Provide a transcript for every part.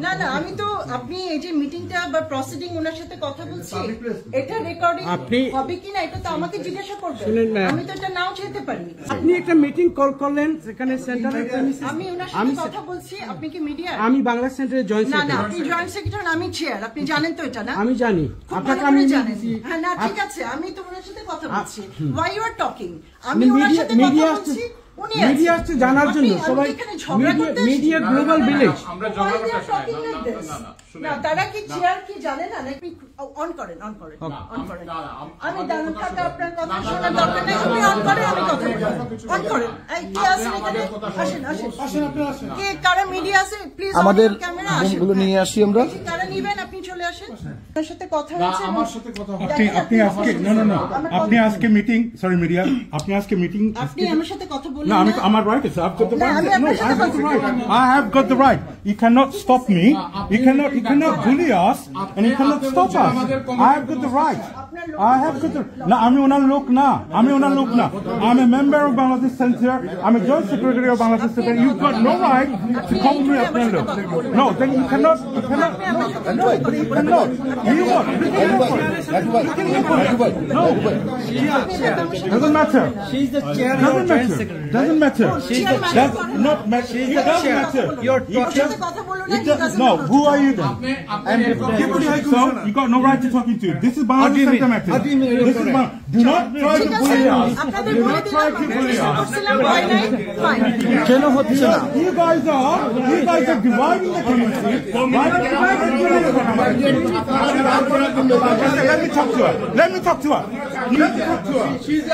না না আমি তো আপনি এই যে মিটিংটা বা প্রসিডিং ওনার সাথে কথা বলছি এটা রেকর্ডিং হবে কিনা এটা তো আমাকে জিজ্ঞাসা করবেন আমি তো এটা নাও যেতে পারি আপনি একটা মিটিং কল করলেন সেখানে সেন্টারে আমি ওনার সাথে কথা বলছি আপনি কি মিডিয়া আমি বাংলা সেন্টারে জয়েন্ট সেক্রেটারি না না আপনি জয়েন্ট সেক্রেটারি আমি চেয়ার আপনি জানেন তো এটা না আমি জানি আপনাকে আমি জানি হ্যাঁ না ঠিক আছে আমি তো ওনার সাথে কথা বলছি why you are talking আমি ওনার সাথে কথা বলছি মিডিয়া আসছে জানার জন্য সবাই মিডিয়া গ্লোবাল ভিলেজ আমরা ঝগড়া করতেছি না তারা কি চেয়ার কি জানে না নাকি অন করেন আমি দাঁড়ান থাকা আপনার কথা শোনার দরকার নেই আপনি অন করেন আমি কথা বলবো অন করেন এই কি আছেন এখানে আসেন আপনি আসেন কে কারা মিডিয়া আছে প্লিজ আমাদের ক্যামেরা গুলো নিয়ে আসি আমরা কারা নেবেন আপনি চলে আসেন আপনার সাথে কথা হচ্ছে আমার সাথে কথা আপনি আজকে না আপনি আজকে মিটিং সরি মিডিয়া আপনি আজকে মিটিং আপনি আমার সাথে কথা বলুন না আমি আমার রাইট আছে I've got the right no I have got the right you cannot stop me you cannot bully us and you cannot stop us I have got the right I have got the না আমি ওনার লোক না I'm a member of Bangladesh Center I'm a joint secretary of Bangladesh Center you've got no right to call me আপনার লোক no then you cannot no you cannot you what no doesn't matter she's the chair doesn't matter does not matter she's the chair your no who are you then so you got no right to talking to this is Bangladesh Center matter this is do not try to bully us do not try to bully us কেন হচ্ছে না you guys are dividing the community let me talk to her she's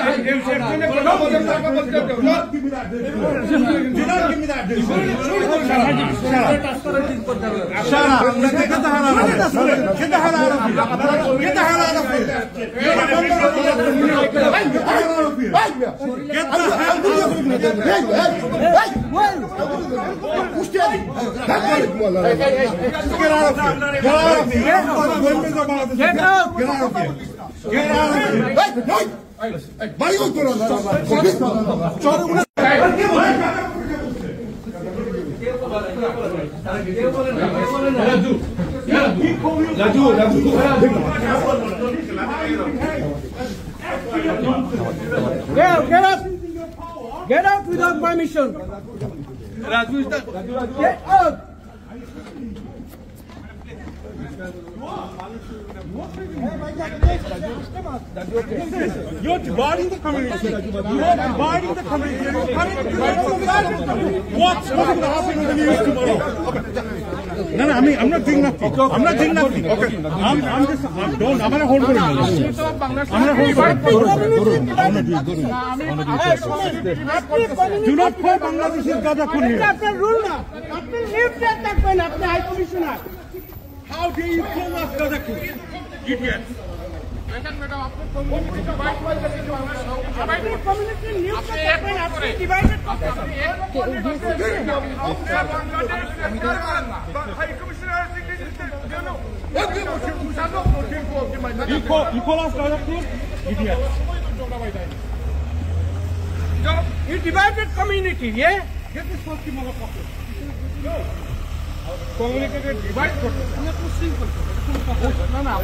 do not give me that shut up get the hell out of here get the hell out of here get the hell out of here Get out without permission. Raju is that. Get out. You're dividing the community. You're dividing the community. What's going to happen in the news tomorrow? No, I'm not doing nothing. I'm not doing nothing. Okay. I'm just. Don't. I'm gonna hold on. I'm gonna hold on. Do not call Bangladesh's Gazakun here. After rule now. After leave that when after High Commissioner. How dare you call us Gazakun? Idiots. You call us Gazakun? Idiots. You divided community, yeah? Get this fucking motherfucker. Go. কমিউনিটিকে divide করতে না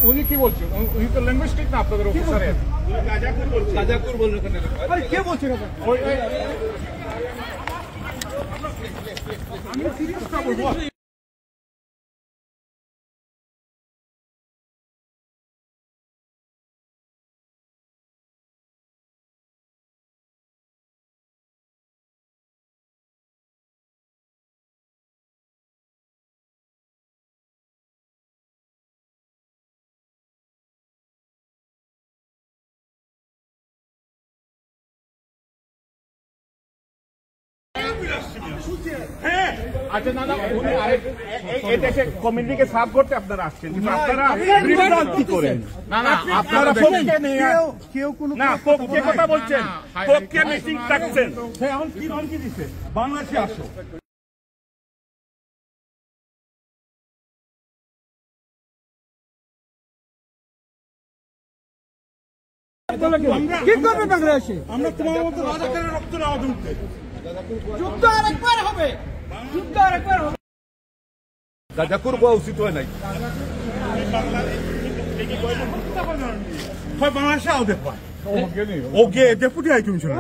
উনি কি বলছেন উনি তো linguistic না আপনাদের অফিসারের গাজাকুর বললো কেন আরে কে বলছেন আমি সিরিয়াস না বলবো আচ্ছা না উনি এটা কমিউনিটিকে সাফ করতে আপনারা আসছেন আপনারা বিভ্রান্তি করেন না আপনারা পক্ষে নিয়ে কেউ কোনো না পক্ষে কথা বলছেন পক্ষে মিটিং ডাকছেন সে এখন কি ধমকি দিচ্ছে বাংলাদেশে আসো কি করবে বাংলাদেশে আমরা তোমার মতো রাজাকারের রক্ত না উঠতে যুদ্ধ আরেকবার হবে গাজাকুর হওয়া উচিত হয় নাই বাংলাদেশে out okay deputy high commissioner